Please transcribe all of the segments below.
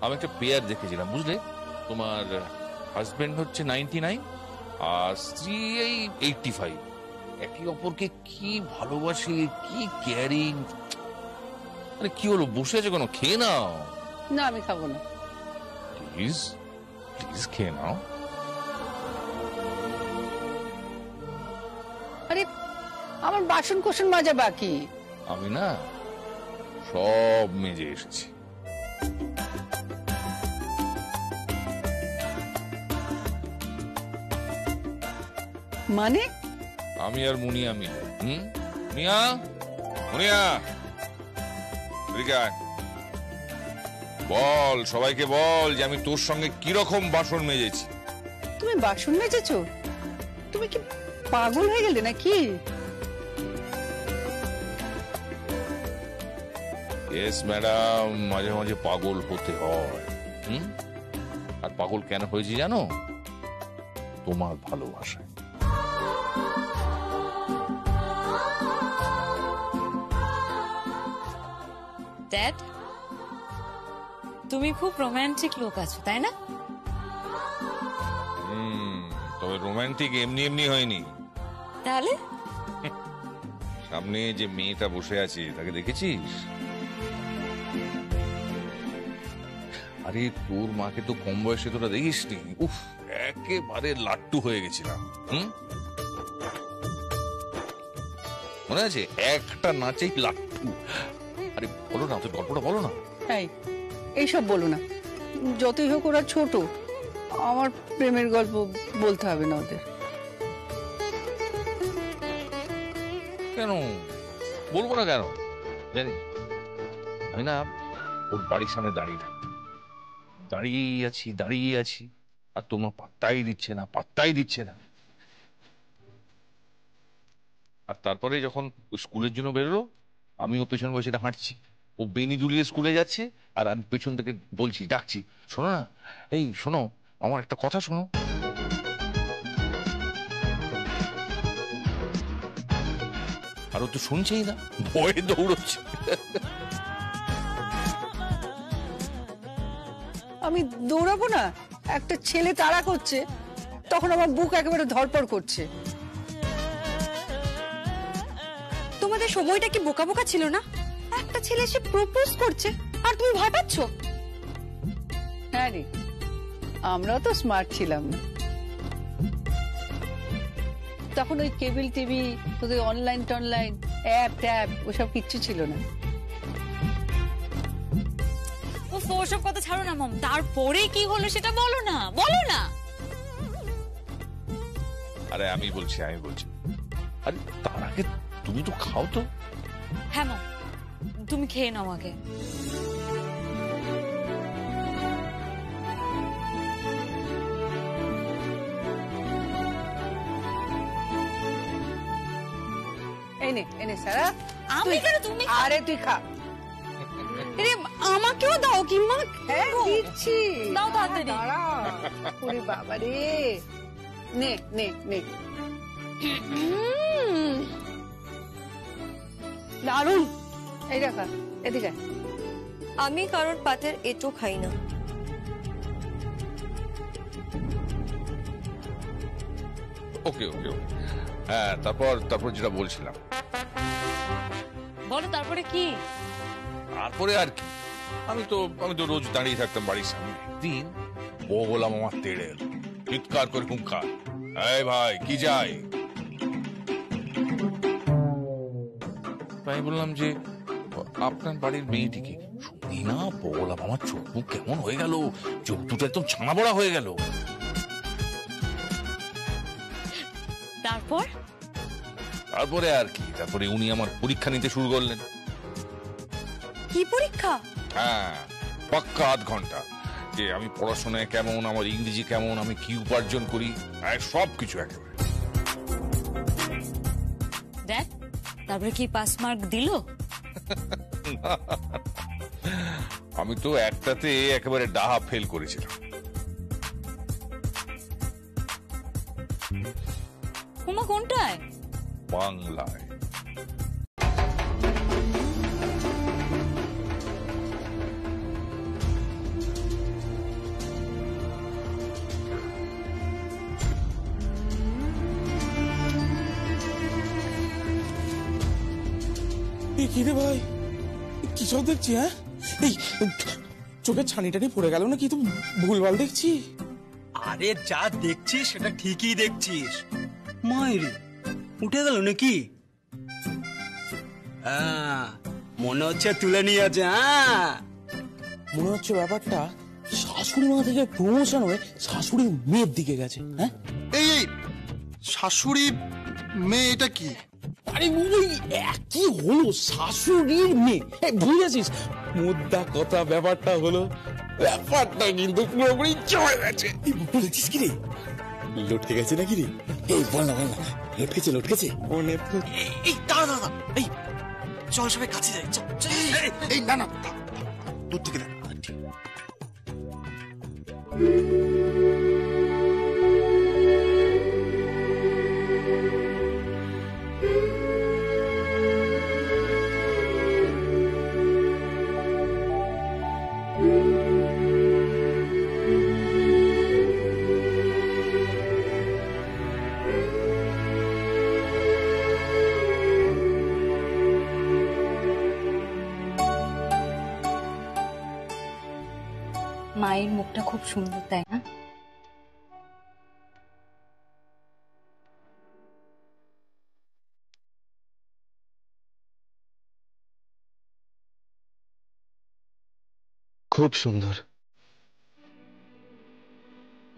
আমি একটা পেয়ার দেখেছিলাম, বুঝলে? তোমার হাজবেন্ড হচ্ছে 99 আর স্ত্রী এই 85। একে অপরকে কি ভালোবাসে, কি কেয়ারিং। আরে কি হলো, বসে আছে কেন? খেয়ে নাও। না, আমি খাবো না। প্লিজ প্লিজ খেয়ে নাও। আরে আমার বাসন কোসন মাজা বাকি। আমি না সব মেজে এসেছি। মানে? আমি আর মুনিয়া মিলে। মুনিয়া, মুনিয়া এদিকে আয়। বল, সবাইকে বল যে আমি তোর সঙ্গে কিরকম বাসন মেজেছি। তুমি বাসন মেজেছো? তুমি কি পাগল হয়ে গেলে নাকি? ইয়েস ম্যাডাম, মাঝে মাঝে পাগল হতে হয়। আর পাগল কেন হয়েছি জানো? তোমার ভালোবাসায়। ড্যাড, তুমি খুব রোমান্টিক লোক আছো, তাই না? তবে রোমান্টিক এমনি এমনি হয়নি। তাহলে সামনে যে মেয়েটা বসে আছে তাকে দেখেছিস? আরে তোর মাকে তো কম বয়সে তোরা দেখিসনি। উফ, একেবারে লাট্টু হয়ে গেছিলাম। মনে আছে? একটা নাচেই লাট্টু। আরে বলো না, তোর গল্পটা বলো না। এইসব বলো না, যতই হোক ওরা ছোট। আমার প্রেমের গল্প বলতে হবে না ওদের। কেন বলবো না? কেন জানি আমি না ওর বাড়ির সামনে দাঁড়িয়ে আছি আর তোমার পাত্তাই দিচ্ছে না। আর তারপরে যখন স্কুলের জন্য বেরোলো, আমি ও পেছন বসে হাঁটছি। ও বেনি দুলিয়ে স্কুলে যাচ্ছে আর আমি পেছন থেকে বলছি, ডাকছি, শোনো না, এই শোনো, আমার একটা কথা শোনো। আর ও তো শুনছেই না, ভয়ে দৌড়চ্ছে। আমি দৌড়াবো না? একটা ছেলে তাড়া করছে, তখন আমার বুক একেবারে ধড়পড় করছে। তোমাদের সময়টা কি বোকা বোকা ছিল না? একটা ছেলে এসে প্রপোজ করছে আর তুমি ভয় পাচ্ছ? হ্যাঁ রে, আমরাও তো স্মার্ট ছিলাম না তখন। ওই কেবল টিভি, তোদের অনলাইন টনলাইন, অ্যাপ ট্যাপ ওসব কিচ্ছু ছিল না। ওসব কথা ছাড়ো না মম, তারপরে কি হলো সেটা বলো না, বলো না। আরে আমি বলছি। আরে তার আগে তুমি তো খাও তো। হ্যাঁ মম, তুমি খেয়ে নাও আগে। এনে সারা। আমি কেন? তুমি? আরে তুই খা। আমাকেও দাও কিম্মা। হ্যাঁ দিচ্ছি, দাও তাড়াতাড়ি। ওরে বাবা রে, নে নে নে। দারুণ। এই দেখা, এদিকে। আমি কারোর পাতের এঁটো খাই না। ওকে। হ্যাঁ, তারপর যেটা বলছিলাম। বলো তারপরে কি? তারপরে আর কি, আমি তো রোজ দাঁড়িয়ে থাকতাম বাড়ির সামনে। একদিন বললাম আমার তেড়ে এলো, চিৎকার করে হুঙ্কার, এই ভাই কি যায়? আমি বললাম যে আপনার বাড়ির মেয়েটিকে। শুনি না বললাম, আমার চোখ মুখ কেমন হয়ে গেল, চোখ দুটো একদম ছানা বড়া হয়ে গেল। তারপরে আর কি, তারপরে উনি আমার পরীক্ষা নিতে শুরু করলেন। কি পরীক্ষা? হ্যাঁ, পাক্কা আধ ঘন্টা, যে আমি পড়াশোনায় কেমন, আমার ইংরেজি কেমন, আমি কি উপার্জন করি, সবকিছু একেবারে। দেখ, তারপরে কি পাস মার্ক দিল? আমি তো একটাতে একেবারে ডাহা ফেল করেছিলাম। কোনটায়? বাংলায়। কি রে ভাই, কি সব দেখছি? হ্যাঁ, এই চোখের ছানি টানি পড়ে গেল না কি? তো ভুলভাল দেখছি? আরে যা দেখছিস সেটা ঠিকই দেখছিস। মায়েরে উঠে গেল নাকি? মনে হচ্ছে তুলে নিয়ে আছে। মনে হচ্ছে ব্যাপারটা শাশুড়ি মা থেকে প্রমোশন হয়ে শাশুড়ির মেয়ের দিকে গেছে। হ্যাঁ, এই শাশুড়ি মেয়ে এটা কি? আরে ওই একই হলো, শাশুড়ির মেয়ে। বুঝেছিস? মুদ্রা কথা ব্যাপারটা হলো, ব্যাপারটা কিন্তু পুরোপুরি চলে গেছে। বলেছিস কি রে, লটকে গেছে নাকি রে? এই বল না লটকেছে মনে তো। এই দাঁড়া, এই চল সবাই কাছে যাই। এই না দূর থেকে দেখ। মায়ের মুখটা খুব সুন্দর, তাই না? খুব সুন্দর।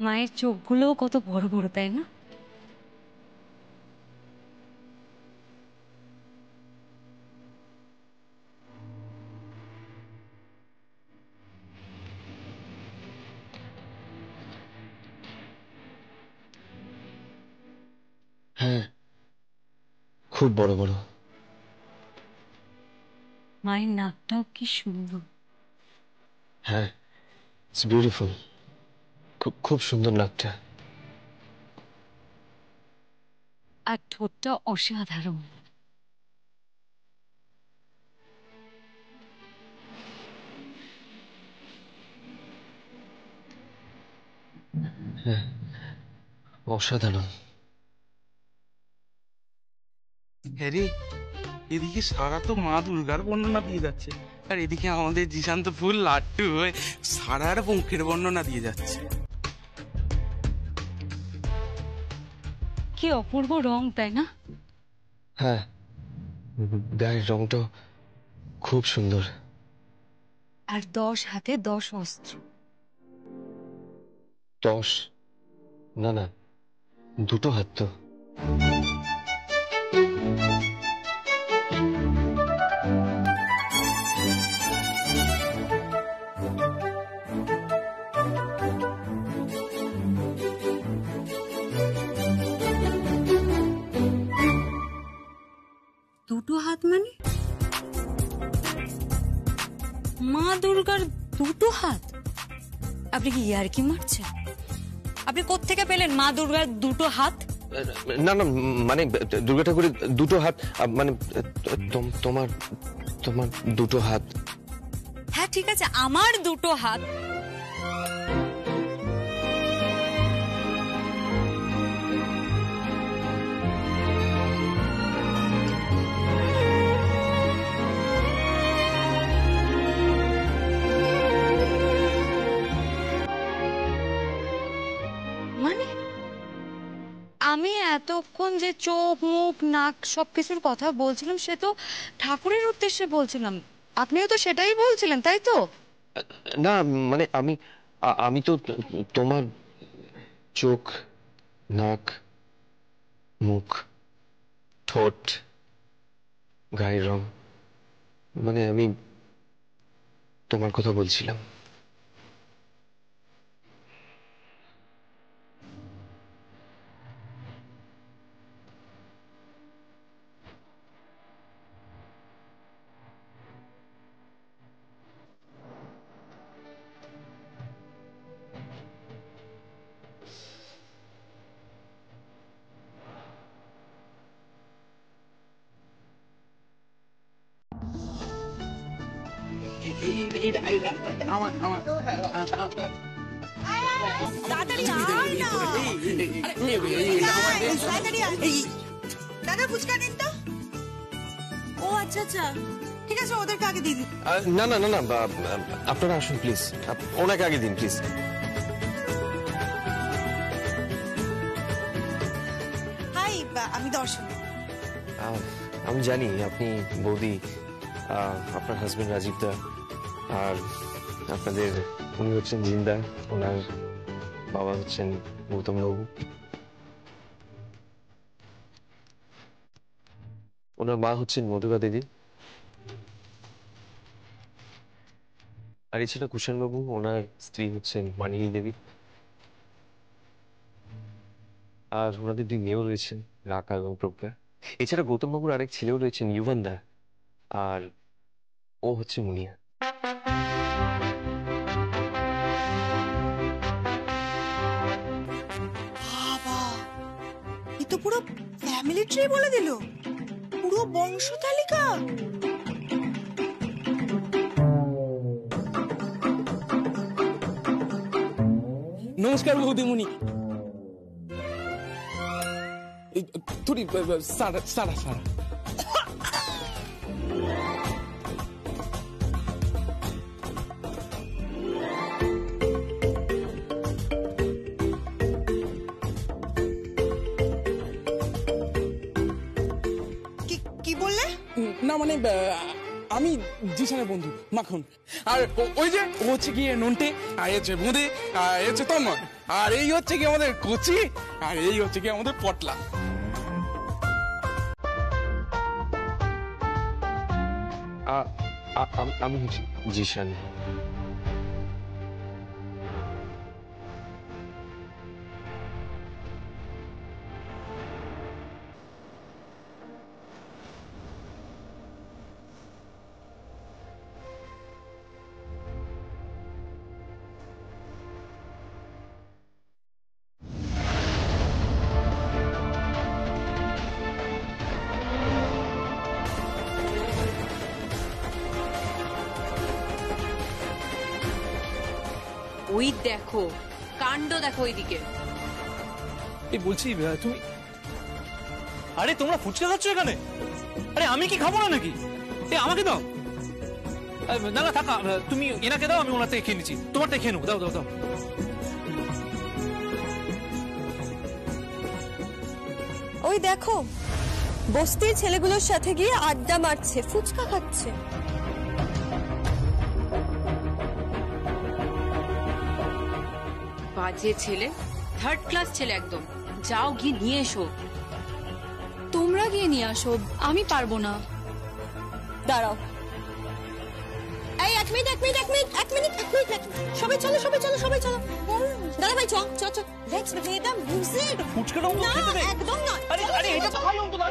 মায়ের চোখগুলোও কত বড় বড়, তাই না? হ্যাঁ, খুব বড় বড়। মায়ের নাকটাও কি সুন্দর। হ্যাঁ, ইটস বিউটিফুল। খুব সুন্দর নাকটা। আর ঠোঁটটা অসাধারণ। হ্যাঁ, অসাধারণ। হ্যাঁ রে, এদিকে সারা তো মা দুর্গার বর্ণনা দিয়ে যাচ্ছে, আর এদিকে আমাদের জিশান তো ফুল লাট্টু হয়ে সারার মুখের বর্ণনা দিয়ে যাচ্ছে। কি অপূর্ব রং, তাই না? হ্যাঁ, গায়ের রংটা খুব সুন্দর। আর 10 হাতে 10 অস্ত্র। 10? না, দুটো হাত তো। দুটো হাত মানে মা দুর্গার দুটো হাত? আপনি কি ইয়ার্কি মারছেন? আপনি কোত্থেকে পেলেন মা দুর্গার দুটো হাত? না, মানে দুর্গা ঠাকুরের দুটো হাত, মানে তোমার দুটো হাত। হ্যাঁ ঠিক আছে, আমার দুটো হাত। মানে আমি এতক্ষণ যে চোখ মুখ নাক সবকিছুর কথা বলছিলাম সে তো ঠাকুরের উদ্দেশ্যে বলছিলাম। আপনিও তো সেটাই বলছিলেন, তাই তো? না, মানে আমি তো তোমার চোখ, নাক, মুখ, ঠোঁট, গায়ের রং, মানে আমি তোমার কথা বলছিলাম। দাদা ফুচকা দিন তো। ও আচ্ছা আচ্ছা, ঠিক আছে, ওদেরকে আগে দিয়ে দিন। না না না না আপনারা আসুন প্লিজ, ওনাকে আগে দিন প্লিজ। হাই, আমি দর্শন। আমি জানি আপনি বৌদি, আপনার হাজবেন্ড রাজীব দা, আর আপনাদের উনি হচ্ছেন জিন্দা, ওনার বাবা হচ্ছেন গৌতম বাবু, ওনার মা হচ্ছেন মধুকা দিদি, আর এছাড়া কুশন বাবু, ওনার স্ত্রী হচ্ছেন মানিনী দেবী, আর ওনাদের দুই মেয়েও রয়েছেন, রাকা এবং প্রজ্ঞা। এছাড়া গৌতম বাবুর আরেক ছেলেও রয়েছেন, ইউভান দা, আর ও হচ্ছে মুনিয়া। বাবা, এ তো পুরো ফ্যামিলি ট্রি বলে দিল, পুরো বংশ তালিকা। নমস্কার বৌদিমণি। থোড়ি সারা সারা সারা কি বললে? না মানে আমি জিসানের বন্ধু মাখন, আর ওই যে ও হচ্ছে গিয়ে নন্টে, আর এই হচ্ছে বোঁদে, আর এই হচ্ছে তন্ময়, আর এই হচ্ছে কি আমাদের কচি, আর এই হচ্ছে কি আমাদের পটলা। আমি হচ্ছি জিশান। ওই দেখো কাণ্ড, দেখো ওইদিকে। এই বলছি তুমি, আরে তোমরা ফুচকা খাচ্ছ এখানে? আরে আমি কি খাবো না নাকি? এ আমাকে দাও। না না থাকা, তুমি এনাকে দাও, আমি ওনার থেকে খেয়ে নিচ্ছি। তোমার থেকে খেয়ে নেবো, দাও দাও দাও। ওই দেখো, বস্তির ছেলেগুলোর সাথে গিয়ে আড্ডা মারছে, ফুচকা খাচ্ছে। বাজে ছেলে, থার্ড ক্লাস ছেলে একদম। যাও গিয়ে নিয়ে এসো। তোমরা গিয়ে নিয়ে আসো, আমি পারবো না। দাঁড়াও, এই এক মিনিট এক মিনিট এক মিনিট এক মিনিট এক মিনিট, সবাই চলো সবাই চলো সবাই চলো। দাদা ভাই চল চল চল, লেটস প্লে দ্য মিউজিক। ফুচকাটা না একদম না। আরে আরে এটা তো ভালো হতো না।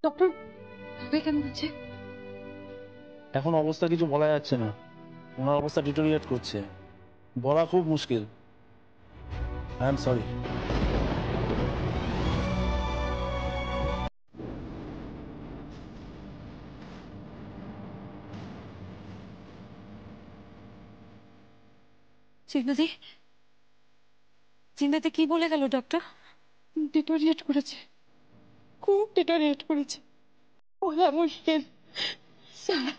ডক্টর কেমন হচ্ছে? এখন অবস্থা কিছু বলা যাচ্ছে না, ওনার অবস্থা ডিটোরিয়েট করছে, বলা খুব মুশকিল। I am sorry. চিন্তাদি চিন্তাতে কি বলে গেল ডক্টর? ডিটোরিয়েট করেছে, খুব ডিটোরিয়েট করেছে। ওলা মুশকিল সারা।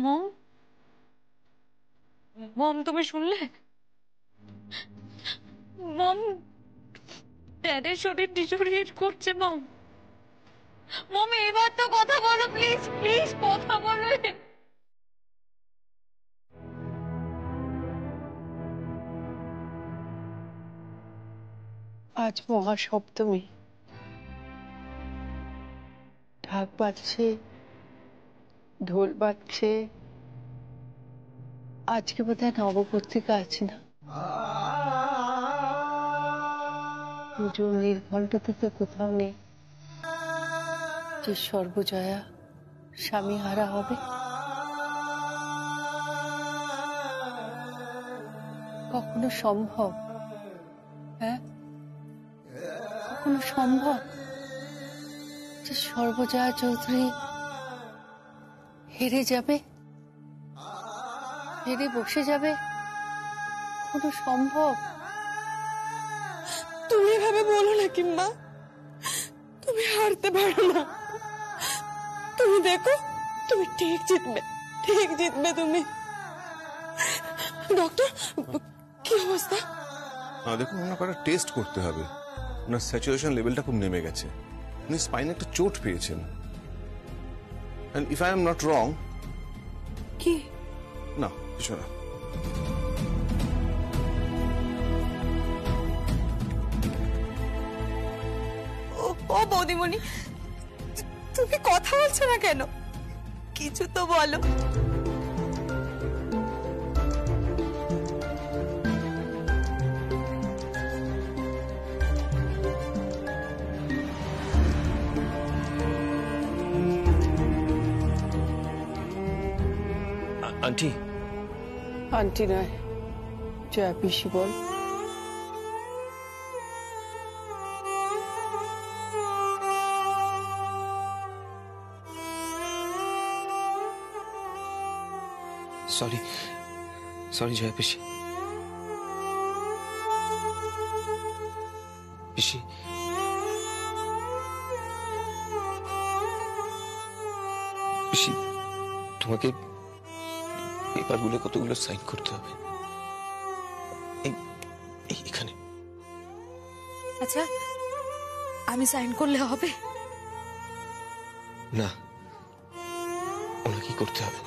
মম মম তুমি শুনলে? মম ড্যাডের শরীর ডিটোরিয়েট করছে। মম মম এবার তো কথা বলো, প্লিজ প্লিজ কথা বলো। আজ মহাসপ্তমী, ঢাক বাজছে, ঢোল বাজছে। আজকে বোধহয় নবপত্রিকা আছে না? পুজো নির্ঘণ্টতে তো কোথাও নেই যে সর্বজয়া স্বামী হারা হবে। কখনো সম্ভব? হ্যাঁ, কখনো সম্ভব যে সর্বজয়া চৌধুরী হেরে যাবে, হেরে বসে যাবে? কখনো সম্ভব? তুমি এভাবে বলো না কিম্মা, তুমি হারতে পারো না। তুমি দেখো, তুমি ঠিক জিতবে, ঠিক জিতবে তুমি। ডক্টর, কি অবস্থা? দেখুন, ওনাকে একটা টেস্ট করতে হবে। ওনার স্যাচুরেশন লেভেলটা খুব নেমে গেছে। উনি স্পাইনে একটা চোট পেয়েছেন। And if I am not wrong. কি? না, কিছু না। ও বৌদিমণি, তুমি কথা বলছো না কেন? কিছু তো বলো। আন্টি। আন্টি নয়, জয়া পিসি বল। সরি সরি জয়া পিসি। পিসি, পিসি তোমাকে পেপারগুলো কতগুলো সাইন করতে হবে এখানে। আচ্ছা, আমি সাইন করলে হবে না? ওনাকে করতে হবে।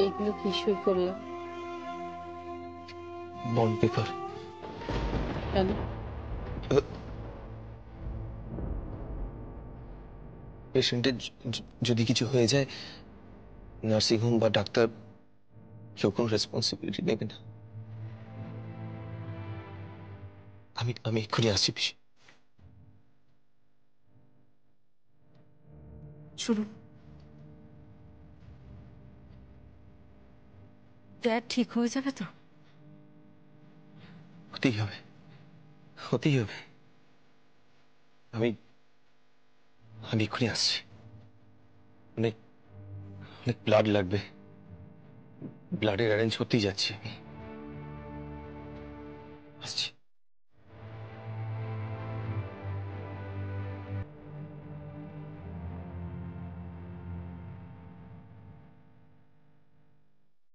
এগুলো কি সই করলাম? Bond paper. কেন? পেশেন্টের যদি কিছু হয়ে যায়, নার্সিংহোম বা ডাক্তার কেউ কোনো রেসপন্সিবিলিটি নেবে না। আমি এক্ষুনি আসছি পিসি। শুনুন, ড্যাড ঠিক হয়ে যাবে তো? হতেই হবে, হতেই হবে। আমি এক্ষুনি আসছি। অনেক অনেক ব্লাড লাগবে, ব্লাডের অ্যারেঞ্জ করতেই যাচ্ছি আমি। আসছি।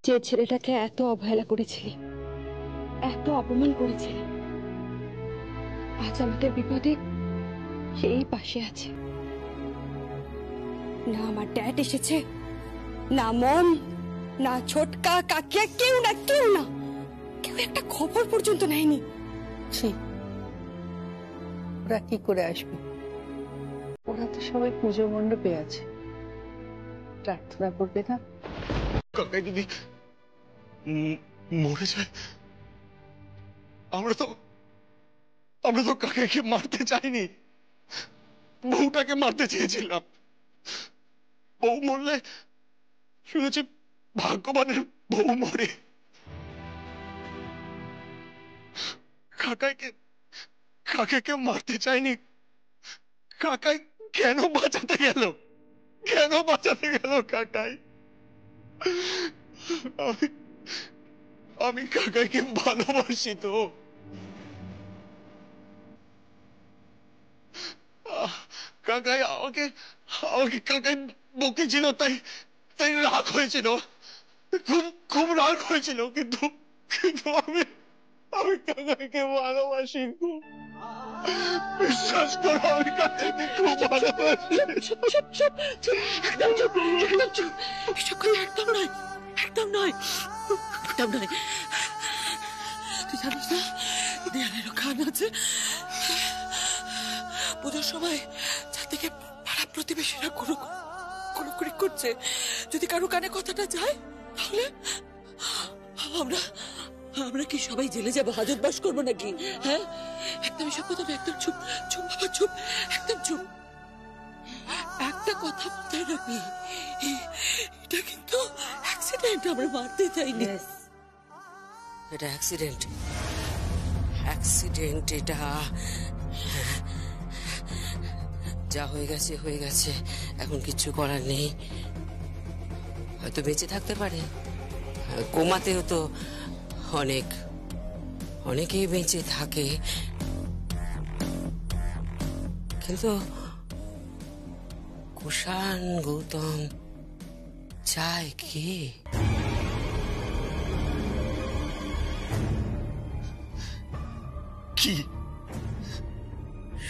যে ছেলেটাকে এত অবহেলা করেছিলি, এত অপমান করেছিলি, আজ আমাদের বিপদে সেই পাশে আছে। না আমার ড্যাড এসেছে, না মম, না ছোটকা, কাকিয়া, কেউ না, কেউ না, কেউ একটা খবর পর্যন্ত নেয়নি। ওরা কি করে আসবে? ওরা তো সবাই পুজো মণ্ডপে আছে, প্রার্থনা করবে না? কাকাই যদি মরে যায়, আমরা তো কাকাইকে মারতে চাইনি, বউটাকে মারতে চেয়েছিলাম। বউ মরলে শুনেছি ভাগ্যবানের বউ মরে। কাকাইকে মারতে চাইনি। কাকাই কেন বাঁচাতে গেল? কেন বাঁচাতে গেল কাকাই? আমি কাকাইকে ভালোবাসি তো। কাকাই আমাকে কাকাই বকেছিল, তাই রাগ হয়েছিল, খুব রাগ হয়েছিল, কিন্তু আমি কাকাইকে ভালোবাসি খুব। বিশ্বাস করো, আমি কাকাইকে খুব ভালোবাসি। একদম চুপ, একদম চুপ। এসব কথা একদম নয়, একদম নয়, একদম নয়। তুই জানিস না দেয়ালেরও কান আছে? পুজোর সময় যার থেকে পাড়া প্রতিবেশীরা কুড়ি করছে, যদি কারো কানে কথাটা যায় তাহলে আমরা কি সবাই জেলে যাবো, হাজত বাস করবো নাকি? হ্যাঁ, একদম এসব কথা না, একদম চুপ চুপ বাবা, চুপ, একদম চুপ। একটা কথা মাথায় রাখবি, এটা কিন্তু অ্যাক্সিডেন্ট, আমরা মারতে চাইনি। এটা অ্যাক্সিডেন্ট, অ্যাক্সিডেন্ট। এটা যা হয়ে গেছে হয়ে গেছে, এখন কিচ্ছু করার নেই। হয়তো বেঁচে থাকতে পারে, কোমাতেও তো অনেকেই বেঁচে থাকে, কিন্তু কুষাণ গৌতম চায় কি?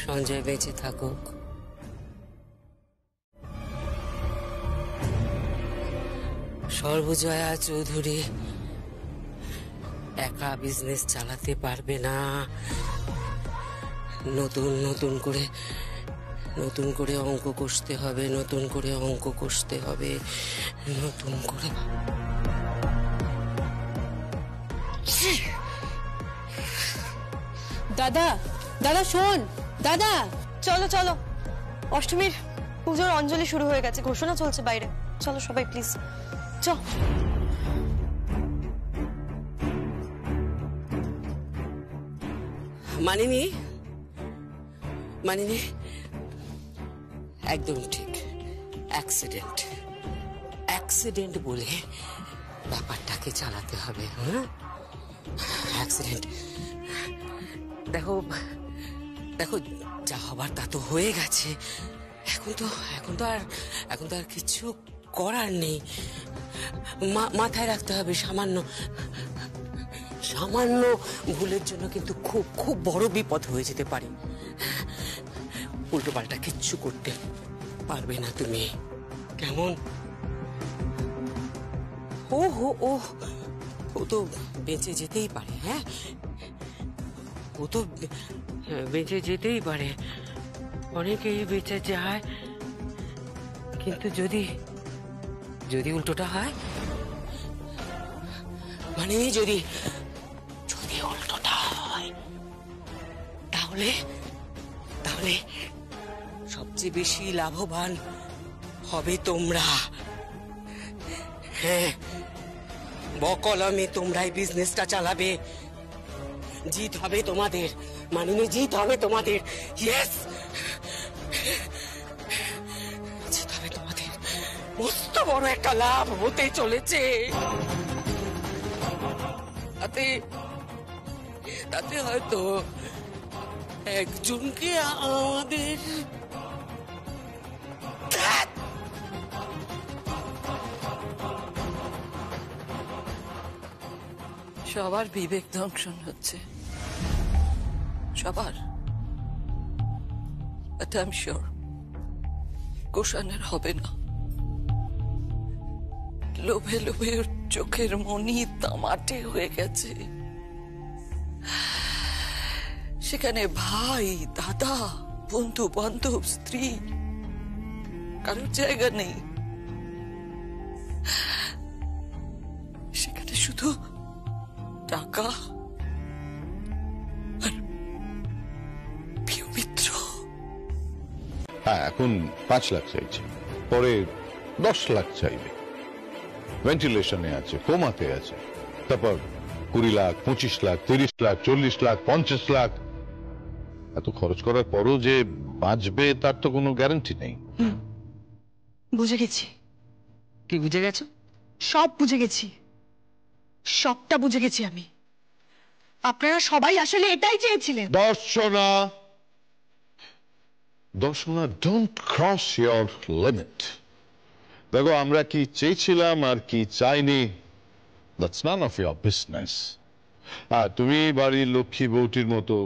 সঞ্জয় বেঁচে থাকুক। সর্বজয়া চৌধুরী একা বিজনেস চালাতে পারবে না, নতুন করে অঙ্ক কষতে হবে, নতুন করে দাদা শোন, দাদা চলো চলো, অষ্টমীর পুজোর অঞ্জলি শুরু হয়ে গেছে, ঘোষণা চলছে বাইরে, চলো সবাই প্লিজ চল। মানিনি একদম ঠিক, অ্যাক্সিডেন্ট বলে ব্যাপারটাকে চালাতে হবে। হ্যাঁ, অ্যাক্সিডেন্ট। দেখো যা হবার তা তো হয়ে গেছে, এখন তো আর কিছু করার নেই। মাথায় রাখতে হবে, সামান্য ভুলের জন্য কিন্তু খুব বড় বিপদ হয়ে যেতে পারে। উল্টো পাল্টা কিচ্ছু করতে পারবে না তুমি, কেমন? ও তো বেঁচে যেতেই পারে। হ্যাঁ, ও তো বেঁচে যেতেই পারে, অনেকেই বেঁচে যায়, কিন্তু যদি উল্টোটা হয়, মানে যদি উল্টোটা হয়, তাহলে সবচেয়ে বেশি লাভবান হবে তোমরা। হ্যাঁ, বকলমে তোমরাই বিজনেসটা চালাবে, জিত হবে তোমাদের, মানিনি জিত হবে তোমাদের। ইয়েস, জিত হবে তোমাদের, মস্ত বড় একটা লাভ হতে চলেছে। তাতে হয়তো একজনকে আমাদের সবার বিবেক দংশন হচ্ছে, সবার। But I'm sure কুষাণের হবে না। লোভে ওর চোখের মনি তামাটে হয়ে গেছে। সেখানে ভাই, দাদা, বন্ধু বান্ধব, স্ত্রী, কারোর জায়গা নেই। সেখানে শুধু টাকা আর প্রিয় মিত্র। হ্যাঁ, এখন 5 লাখ চাইছে, পরে 10 লাখ চাইবে। ভেন্টিলেশনে আছে, কোমাতে আছে, তারপর 20 লাখ, 25 লাখ, 30 লাখ, 40 লাখ, 50 লাখ। এত খরচ করার পরও যে বাঁচবে তার তো কোনো গ্যারান্টি নেই। বুঝে গেছি। কি বুঝে গেছো? সব বুঝে গেছি, সবটা বুঝে গেছি আমি। আপনারা সবাই আসলে এটাই চেয়েছিলেন। Darshana, don't cross your limit. দেখো, আমরা কি চেয়েছিলাম আর কি চাইনি, that's none of your business. তুমি বাড়ির লক্ষ্মী বউটির মতো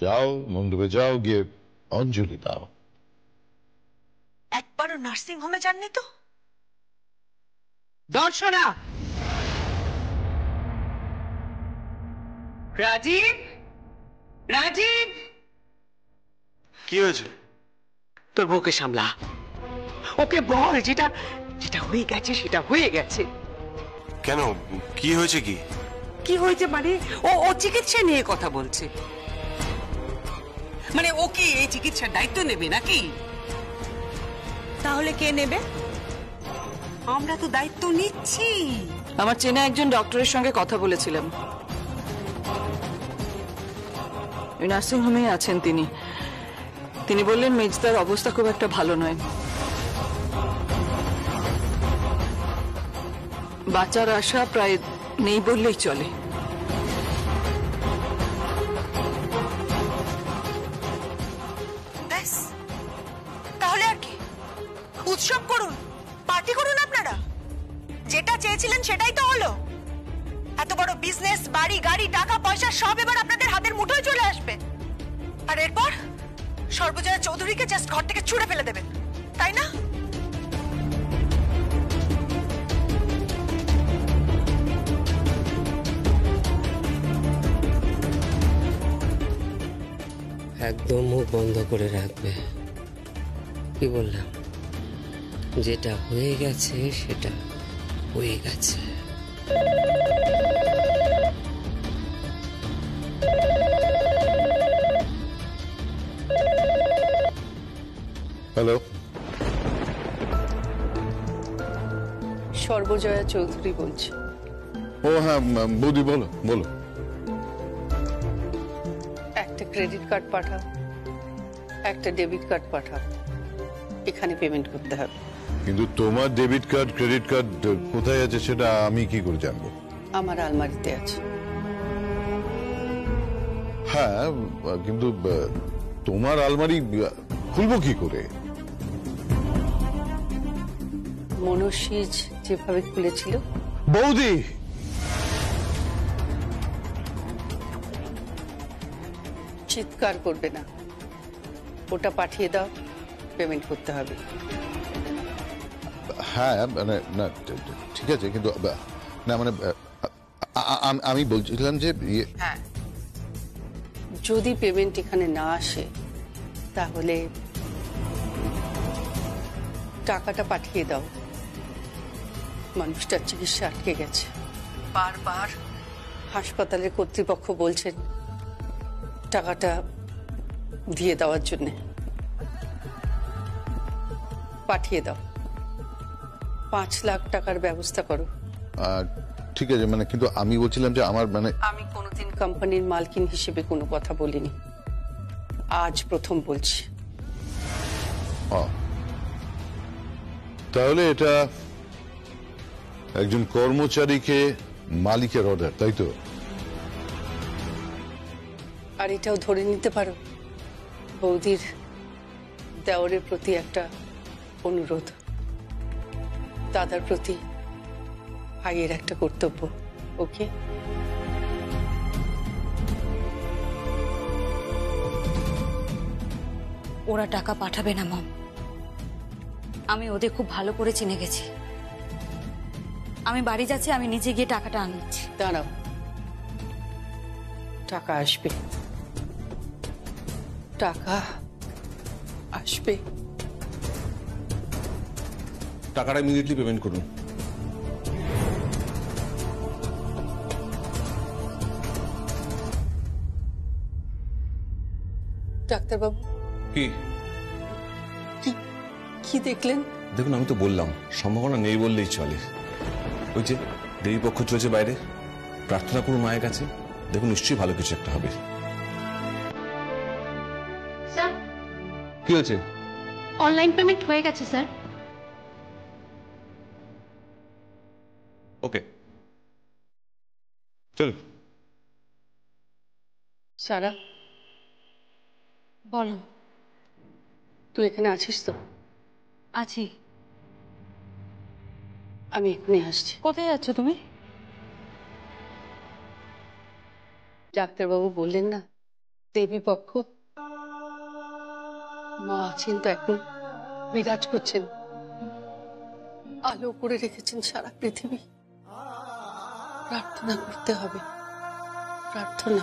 যাও, মণ্ডপে যাও, গিয়ে অঞ্জলি দাও। একবারও নার্সিং হোমে যাননি তো? দর্শনা, রাজীব, রাজীব, কি হয়েছে? তোর বউকে সামলা, ওকে বল যেটা যেটা হয়ে গেছে সেটা হয়ে গেছে। কেন, কি হয়েছে? কি হয়েছে মানে ও চিকিৎসা নিয়ে কথা বলছে। মানে ও কি এই চিকিৎসার দায়িত্ব নেবে নাকি? তাহলে কে নেবে? আমরা তো দায়িত্ব নিচ্ছি। আমার চেনা একজন ডক্টরের সঙ্গে কথা বলেছিলাম, ওই নার্সিং হোমে আছেন তিনি। তিনি বললেন মেজদার অবস্থা খুব একটা ভালো নয়, বাঁচার আশা প্রায় নেই বললেই চলে। তাহলে আর কি, উৎসব করুন, পার্টি করুন। আপনারা যেটা চেয়েছিলেন সেটাই তো হলো। এত বড় বিজনেস, বাড়ি, গাড়ি, টাকা পয়সা সব এবার আপনাদের হাতের মুঠোয় চলে আসবে। আর এরপর সর্বজয়া চৌধুরীকে জাস্ট ঘর থেকে ছুড়ে ফেলে দেবেন, তাই না? একদম মুখ বন্ধ করে রাখবে। কি বললাম? যেটা হয়ে গেছে সেটা হয়ে গেছে। হ্যালো, সর্বজয়া চৌধুরী বলছি। ও হ্যাঁ বৌদি, বলো বলো। একটা ক্রেডিট কার্ড পাঠাও, একটা ডেবিট কার্ড পাঠাও, এখানে পেমেন্ট করতে হবে। কিন্তু তোমার ডেবিট কার্ড ক্রেডিট কার্ড কোথায় আছে সেটা আমি কি করে জানবো? আমার আলমারিতে আছে। হ্যাঁ, কিন্তু তোমার আলমারি খুলবো কি করে? মনস্বীজ যেভাবে খুলেছিল। বৌদি, চিৎকার করবে না, ওটা পাঠিয়ে দাও, পেমেন্ট করতে হবে। হ্যাঁ মানে না ঠিক আছে, কিন্তু না মানে আমি বলছিলাম যে হ্যাঁ, যদি পেমেন্ট এখানে না আসে তাহলে টাকাটা পাঠিয়ে দাও। মানুষটার চিকিৎসা আটকে গেছে, বারবার হাসপাতালের কর্তৃপক্ষ বলছেন টাকাটা দিয়ে দেওয়ার জন্য। পাঠিয়ে দাও, 5 লাখ টাকার ব্যবস্থা করো। ঠিক আছে, মানে কিন্তু আমি বলছিলাম যে আমার মানে আমি কোনোদিন কোম্পানির মালকিন হিসেবে কোনো কথা বলিনি, আজ প্রথম বলছি। তাহলে এটা একজন কর্মচারীকে মালিকের অর্ডার, তাই তো? আর এটাও ধরে নিতে পারো বৌদির দেওরের প্রতি একটা অনুরোধ, দাদার প্রতি ভাইয়ের একটা কর্তব্য। ওকে? ওরা টাকা পাঠাবে না মম, আমি ওদের খুব ভালো করে চিনে গেছি। আমি বাড়ি যাচ্ছি, আমি নিজে গিয়ে টাকাটা আনছি। দাঁড়াও, টাকা আসবে, টাকা আসবে? টাকাটা ইমিডিয়েটলি পেমেন্ট করুন। ডাক্তারবাবু কি কি দেখলেন? দেখুন, আমি তো বললাম সম্ভাবনা নেই বললেই চলে। ওই যে দেবী পক্ষ চলছে বাইরে, প্রার্থনা করুন মায়ের কাছে, দেখুন নিশ্চয়ই ভালো কিছু একটা হবে। স্যার, কি হয়েছে? অনলাইন পেমেন্ট হয়ে গেছে স্যার। ওকে, চল। সারা, বলো। তুই এখানে আছিস তো? আছি। আমি এক্ষুনি আসছি। কোথায় যাচ্ছ তুমি? ডাক্তারবাবু বললেন না দেবী পক্ষ, মা আছেন তো এখন, বিরাজ করছেন, আলো করে রেখেছেন সারা পৃথিবী। প্রার্থনা করতে হবে, প্রার্থনা।